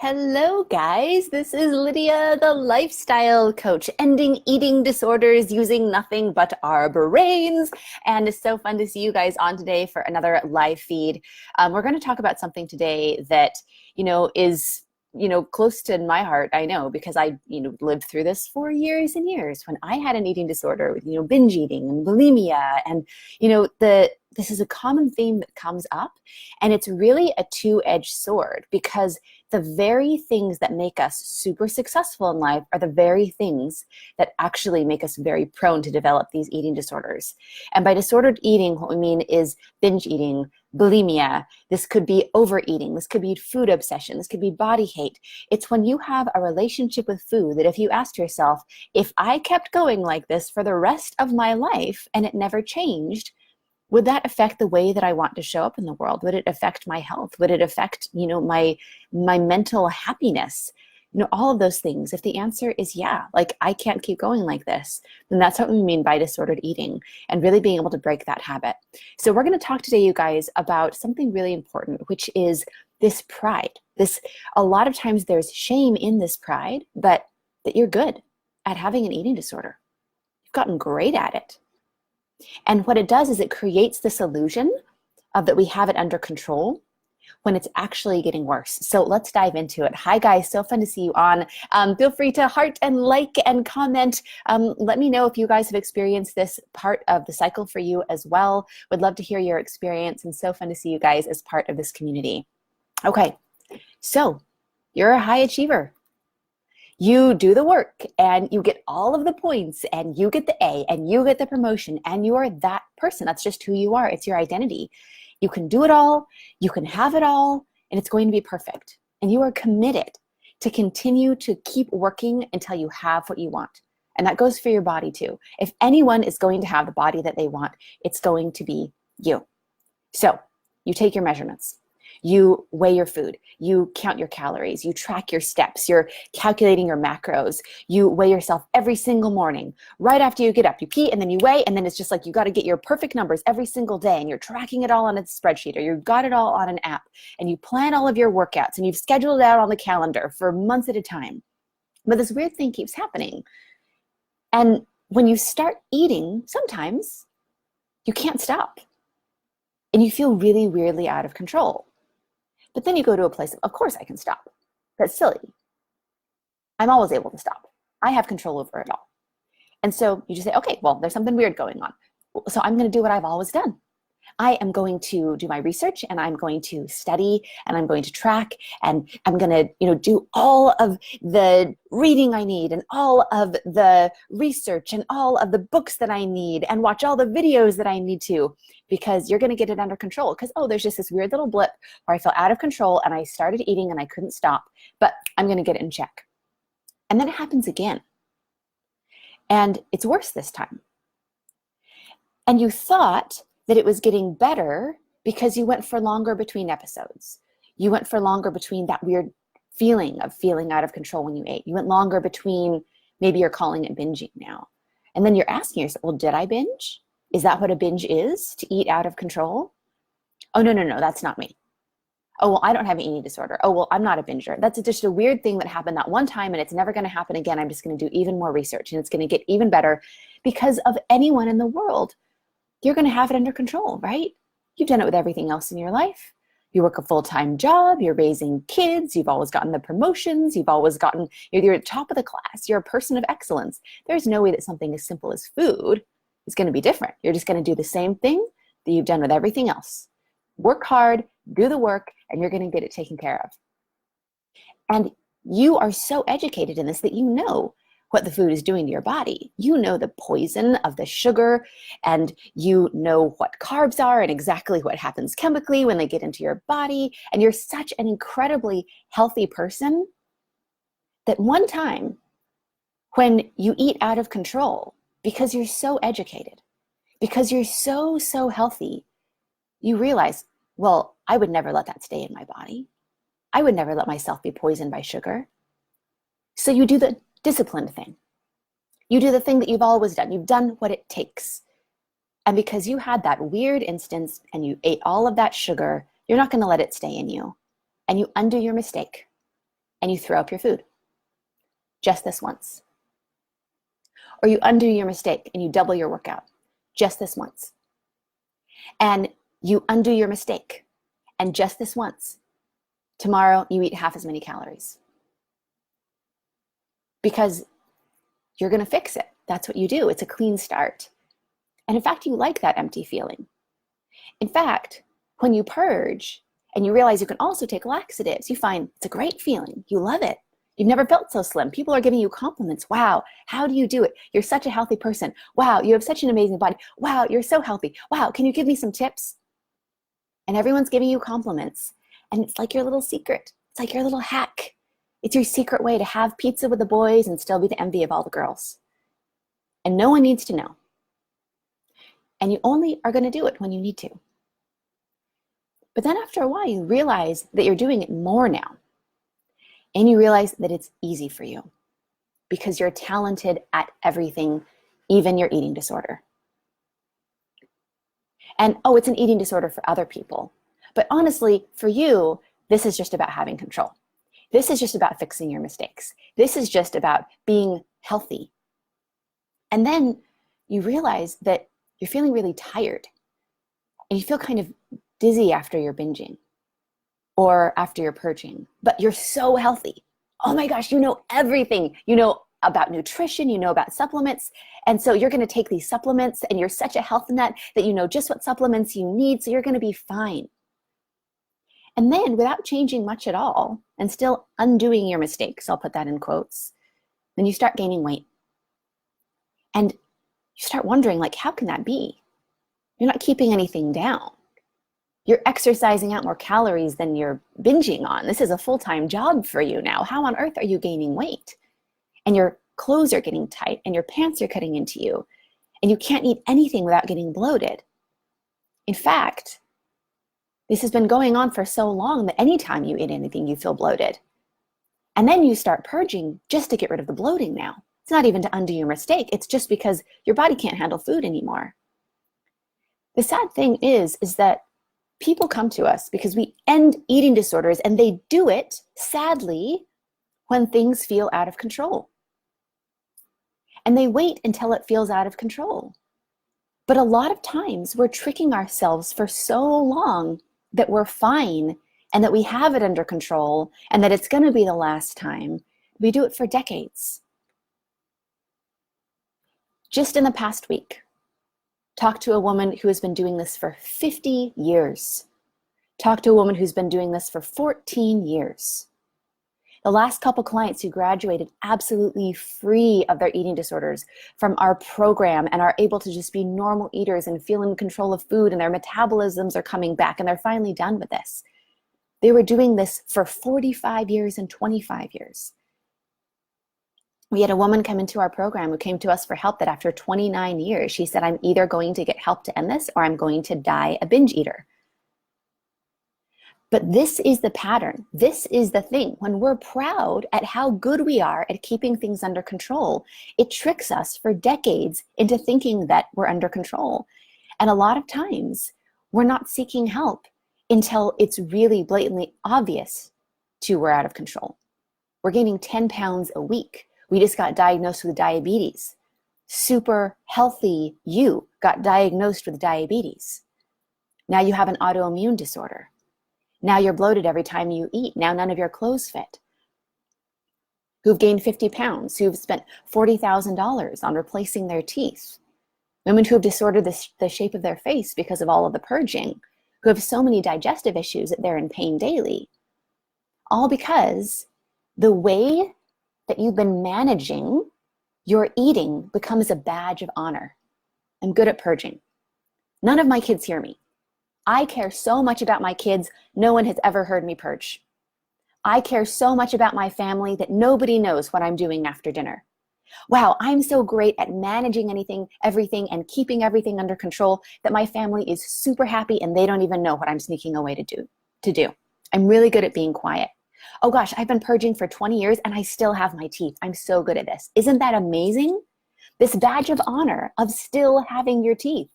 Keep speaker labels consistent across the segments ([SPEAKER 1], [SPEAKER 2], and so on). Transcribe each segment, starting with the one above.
[SPEAKER 1] Hello, guys. This is Lydia, the lifestyle coach, ending eating disorders using nothing but our brains. And it's so fun to see you guys on today for another live feed. We're going to talk about something today that, is close to my heart. I know because I, lived through this for years and years when I had an eating disorder with, binge eating and bulimia. And, this is a common theme that comes up, and it's really a two-edged sword because the very things that make us super successful in life are the very things that actually make us very prone to develop these eating disorders. And by disordered eating, what we mean is binge eating, bulimia. This could be overeating. This could be food obsession. This could be body hate. It's when you have a relationship with food that if you asked yourself, if I kept going like this for the rest of my life and it never changed, would that affect the way that I want to show up in the world? Would it affect my health? Would it affect, my mental happiness? All of those things. If the answer is yeah, like I can't keep going like this, then that's what we mean by disordered eating and really being able to break that habit. So we're going to talk today, you guys, about something really important, which is this pride. A lot of times there's shame in this pride, but that you're good at having an eating disorder. You've gotten great at it. And what it does is it creates this illusion of that we have it under control when it's actually getting worse. So let's dive into it. Hi guys, so fun to see you on. Feel free to heart and like and comment. Let me know if you guys have experienced this part of the cycle for you as well. Would love to hear your experience, and so fun to see you guys as part of this community. Okay, so you're a high achiever. You do the work and you get all of the points and you get the A and you get the promotion and you are that person. That's just who you are. It's your identity. You can do it all, you can have it all, and it's going to be perfect. And you are committed to continue to keep working until you have what you want. And that goes for your body too. If anyone is going to have the body that they want, it's going to be you. So you take your measurements. You weigh your food, you count your calories, you track your steps, you're calculating your macros, you weigh yourself every single morning. Right after you get up, you pee and then you weigh, and then it's just like you got to get your perfect numbers every single day, and you're tracking it all on a spreadsheet, or you've got it all on an app, and you plan all of your workouts, and you've scheduled it out on the calendar for months at a time. But this weird thing keeps happening. And when you start eating, sometimes you can't stop. And you feel really weirdly out of control. But then you go to a place of course I can stop. That's silly. I'm always able to stop. I have control over it all. And so you just say, okay, well, there's something weird going on. So I'm going to do what I've always done. I am going to do my research, and I'm going to study, and I'm going to track, and I'm going to, do all of the reading I need, and all of the research, and all of the books that I need, and watch all the videos that I need to, because you're going to get it under control. Because, there's just this weird little blip where I felt out of control, and I started eating, and I couldn't stop, but I'm going to get it in check. And then it happens again. And it's worse this time. And you thought that it was getting better because you went for longer between episodes. You went for longer between that weird feeling of feeling out of control when you ate. You went longer between, maybe you're calling it binging now. And then you're asking yourself, well, did I binge? Is that what a binge is, to eat out of control? Oh, no, that's not me. Oh, well, I don't have an eating disorder. Oh, well, I'm not a binger. That's just a weird thing that happened that one time, and it's never going to happen again. I'm just going to do even more research, and it's going to get even better because of anyone in the world. You're going to have it under control, right? You've done it with everything else in your life. You work a full-time job, you're raising kids, you've always gotten the promotions, you're at the top of the class, you're a person of excellence. There's no way that something as simple as food is going to be different. You're just going to do the same thing that you've done with everything else. Work hard, do the work, and you're going to get it taken care of. And you are so educated in this that you know what the food is doing to your body. You know the poison of the sugar, and you know what carbs are and exactly what happens chemically when they get into your body. And you're such an incredibly healthy person that one time when you eat out of control, because you're so educated, because you're so healthy, you realize, well, I would never let that stay in my body. I would never let myself be poisoned by sugar. So you do the disciplined thing. You do the thing that you've always done. You've done what it takes. And because you had that weird instance and you ate all of that sugar, you're not going to let it stay in you. And you undo your mistake. and you throw up your food. Just this once. Or you undo your mistake and you double your workout. Just this once. And you undo your mistake, and just this once, tomorrow you eat half as many calories. Because you're going to fix it. That's what you do. It's a clean start. And in fact, you like that empty feeling. In fact, when you purge and you realize you can also take laxatives, you find it's a great feeling. You love it. You've never felt so slim. People are giving you compliments. Wow, how do you do it? You're such a healthy person. Wow, you have such an amazing body. Wow, you're so healthy. Wow, can you give me some tips? And everyone's giving you compliments. And it's like your little secret. It's like your little hack. It's your secret way to have pizza with the boys and still be the envy of all the girls. And no one needs to know. And you only are going to do it when you need to. But then after a while, you realize that you're doing it more now. And you realize that it's easy for you because you're talented at everything, even your eating disorder. And it's an eating disorder for other people. But honestly, for you, this is just about having control. This is just about fixing your mistakes. This is just about being healthy. And then you realize that you're feeling really tired and you feel kind of dizzy after you're binging or after you're purging, but you're so healthy. Oh my gosh, you know everything. You know about nutrition, you know about supplements. And so you're going to take these supplements and you're such a health nut that you know just what supplements you need. So you're going to be fine. And then without changing much at all and still undoing your mistakes, I'll put that in quotes, then you start gaining weight. And you start wondering, like, how can that be? You're not keeping anything down. You're exercising out more calories than you're binging on. This is a full-time job for you now. How on earth are you gaining weight? And your clothes are getting tight and your pants are cutting into you. And you can't eat anything without getting bloated. In fact, this has been going on for so long that anytime you eat anything, you feel bloated. And then you start purging just to get rid of the bloating now. It's not even to undo your mistake. It's just because your body can't handle food anymore. The sad thing is that people come to us because we end eating disorders, and they do it, sadly, when things feel out of control. And they wait until it feels out of control. But a lot of times we're tricking ourselves for so long that we're fine and that we have it under control and that it's going to be the last time. We do it for decades. Just in the past week, talked to a woman who has been doing this for 50 years. Talked to a woman who's been doing this for 14 years. The last couple clients who graduated absolutely free of their eating disorders from our program and are able to just be normal eaters and feel in control of food, and their metabolisms are coming back and they're finally done with this. They were doing this for 45 years and 25 years. We had a woman come into our program who came to us for help that after 29 years, she said, I'm either going to get help to end this or I'm going to die a binge eater. But this is the pattern. This is the thing. When we're proud at how good we are at keeping things under control, it tricks us for decades into thinking that we're under control. And a lot of times we're not seeking help until it's really blatantly obvious we're out of control. We're gaining 10 pounds a week. We just got diagnosed with diabetes. Super healthy you got diagnosed with diabetes. Now you have an autoimmune disorder. Now you're bloated every time you eat. Now none of your clothes fit. Who've gained 50 pounds, who've spent $40,000 on replacing their teeth. Women who have disordered the shape of their face because of all of the purging, who have so many digestive issues that they're in pain daily. All because the way that you've been managing your eating becomes a badge of honor. I'm good at purging. None of my kids hear me. I care so much about my kids, no one has ever heard me purge. I care so much about my family that nobody knows what I'm doing after dinner. Wow, I'm so great at managing everything, and keeping everything under control that my family is super happy and they don't even know what I'm sneaking away to do. I'm really good at being quiet. Oh gosh, I've been purging for 20 years and I still have my teeth. I'm so good at this. Isn't that amazing? This badge of honor of still having your teeth.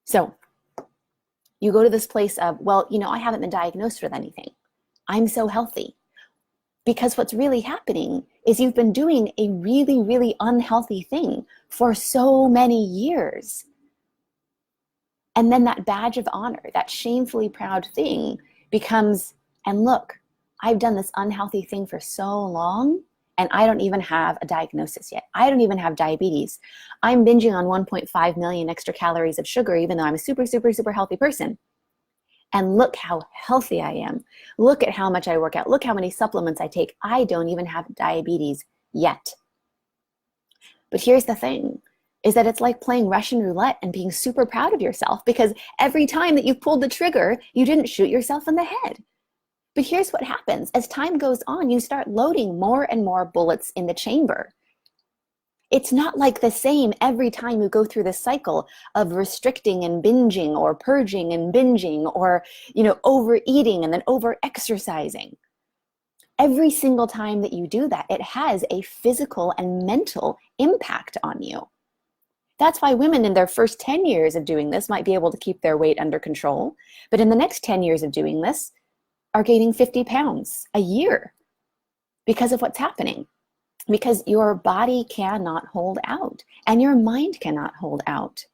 [SPEAKER 1] So you go to this place of, well, I haven't been diagnosed with anything. I'm so healthy. Because what's really happening is you've been doing a really, really unhealthy thing for so many years. And then that badge of honor, that shamefully proud thing becomes, and look, I've done this unhealthy thing for so long, and I don't even have a diagnosis yet. I don't even have diabetes. I'm binging on 1.5 million extra calories of sugar, even though I'm a super, super, super healthy person. And look how healthy I am. Look at how much I work out. Look how many supplements I take. I don't even have diabetes yet. But here's the thing, is that it's like playing Russian roulette and being super proud of yourself, because every time that you pulled the trigger, you didn't shoot yourself in the head. But here's what happens. As time goes on, you start loading more and more bullets in the chamber. It's not like the same every time you go through the cycle of restricting and binging, or purging and binging, or, overeating and then over-exercising. Every single time that you do that, it has a physical and mental impact on you. That's why women in their first 10 years of doing this might be able to keep their weight under control, but in the next 10 years of doing this are gaining 50 pounds a year because of what's happening. Because your body cannot hold out and your mind cannot hold out.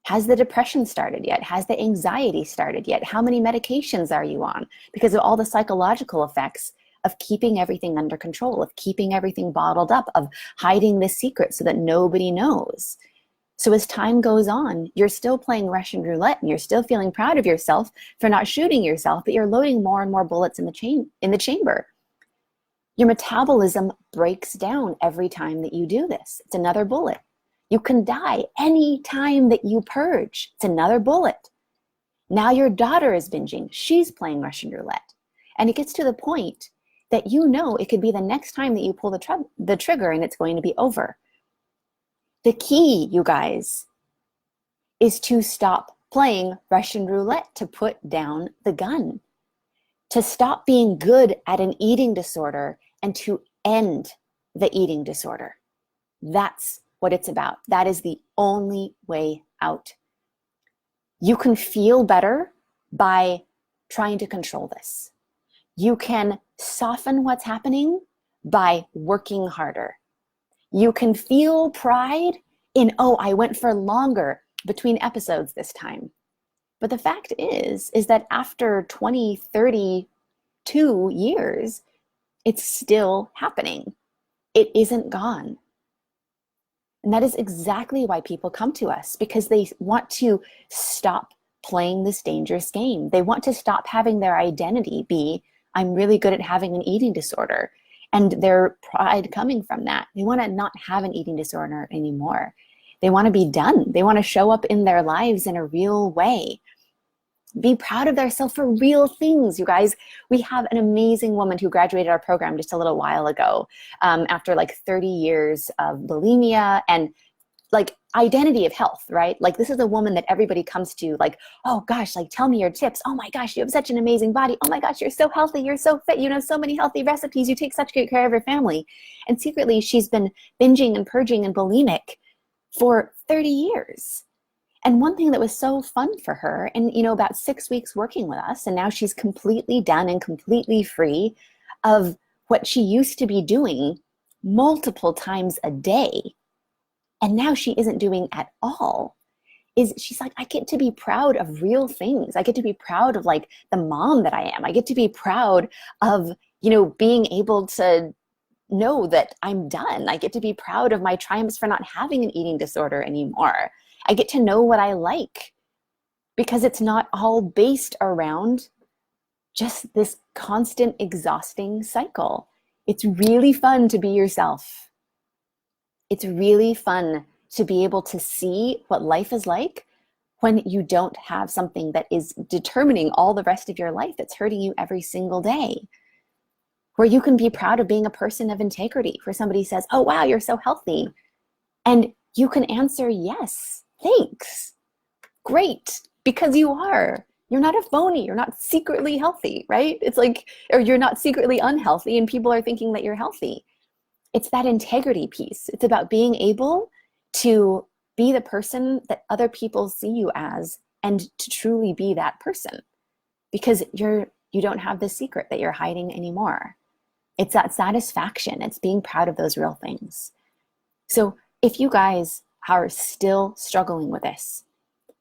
[SPEAKER 1] Has the depression started yet? Has the anxiety started yet? How many medications are you on? Because of all the psychological effects of keeping everything under control, of keeping everything bottled up, of hiding the secret so that nobody knows. So as time goes on, you're still playing Russian roulette and you're still feeling proud of yourself for not shooting yourself, but you're loading more and more bullets in the chamber. Your metabolism breaks down every time that you do this. It's another bullet. You can die any time that you purge. It's another bullet. Now your daughter is binging. She's playing Russian roulette. And it gets to the point that it could be the next time that you pull the trigger and it's going to be over. The key, you guys, is to stop playing Russian roulette, to put down the gun, to stop being good at an eating disorder and to end the eating disorder. That's what it's about. That is the only way out. You can feel better by trying to control this. You can soften what's happening by working harder. You can feel pride in, I went for longer between episodes this time. But the fact is that after 20, 32 years, it's still happening. It isn't gone. And that is exactly why people come to us, because they want to stop playing this dangerous game. They want to stop having their identity be, I'm really good at having an eating disorder, and their pride coming from that. They want to not have an eating disorder anymore. They want to be done. They want to show up in their lives in a real way. Be proud of themselves for real things, you guys. We have an amazing woman who graduated our program just a little while ago, after like 30 years of bulimia and like identity of health, right? Like this is a woman that everybody comes to like, oh gosh, like tell me your tips. Oh my gosh, you have such an amazing body. Oh my gosh, you're so healthy. You're so fit. You know so many healthy recipes. You take such great care of your family. And secretly, she's been binging and purging and bulimic for 30 years. And one thing that was so fun for her, and about 6 weeks working with us, and now she's completely done and completely free of what she used to be doing multiple times a day, and now she isn't doing at all, is she's like, I get to be proud of real things. I get to be proud of like the mom that I am. I get to be proud of, being able to know that I'm done. I get to be proud of my triumphs for not having an eating disorder anymore. I get to know what I like, because it's not all based around just this constant exhausting cycle. It's really fun to be yourself. It's really fun to be able to see what life is like when you don't have something that is determining all the rest of your life, that's hurting you every single day. Where you can be proud of being a person of integrity, where somebody says, oh wow, you're so healthy. And you can answer, yes, thanks. Great, because you are. You're not a phony. You're not secretly healthy, right? It's like, or you're not secretly unhealthy and people are thinking that you're healthy. It's that integrity piece. It's about being able to be the person that other people see you as and to truly be that person. Because you're you don't have the secret that you're hiding anymore. It's that satisfaction. It's being proud of those real things. So if you guys are still struggling with this,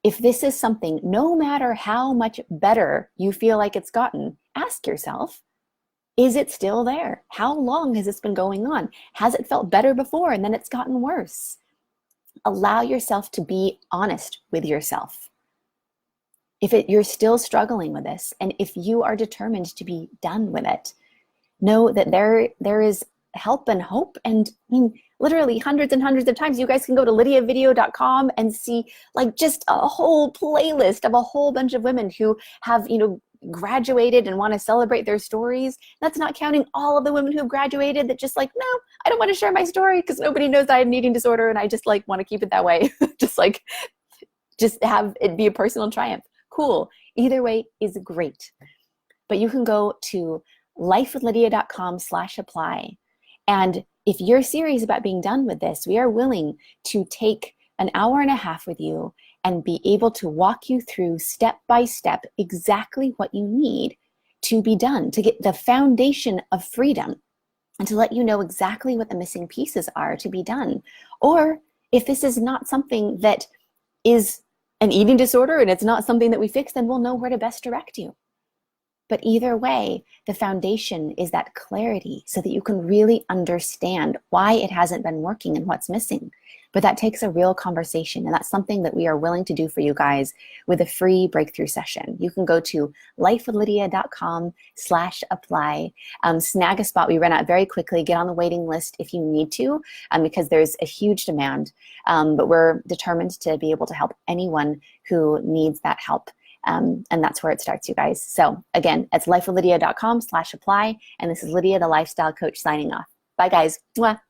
[SPEAKER 1] if this is something, no matter how much better you feel like it's gotten, ask yourself, is it still there? How long has this been going on? Has it felt better before and then it's gotten worse? Allow yourself to be honest with yourself. If you're still struggling with this, and if you are determined to be done with it, know that there is help and hope. And I mean, literally hundreds and hundreds of times, you guys can go to lydiavideo.com and see like just a whole playlist of a whole bunch of women who have, graduated and want to celebrate their stories. That's not counting all of the women who've graduated that just like, no, I don't want to share my story because nobody knows I have an eating disorder and I just like want to keep it that way. just have it be a personal triumph. Cool. Either way is great. But you can go to lifewithlydia.com/apply. And if you're serious about being done with this, we are willing to take an hour and a half with you and be able to walk you through step by step exactly what you need to be done, to get the foundation of freedom and to let you know exactly what the missing pieces are to be done. Or if this is not something that is an eating disorder and it's not something that we fix, then we'll know where to best direct you. But either way, the foundation is that clarity so that you can really understand why it hasn't been working and what's missing. But that takes a real conversation, and that's something that we are willing to do for you guys with a free breakthrough session. You can go to lifewithlydia.com/apply, snag a spot. We run out very quickly. Get on the waiting list if you need to, because there's a huge demand. But we're determined to be able to help anyone who needs that help. And that's where it starts, you guys. So again, it's lifewithlydia.com/apply. And this is Lydia, the lifestyle coach, signing off. Bye, guys. Mwah.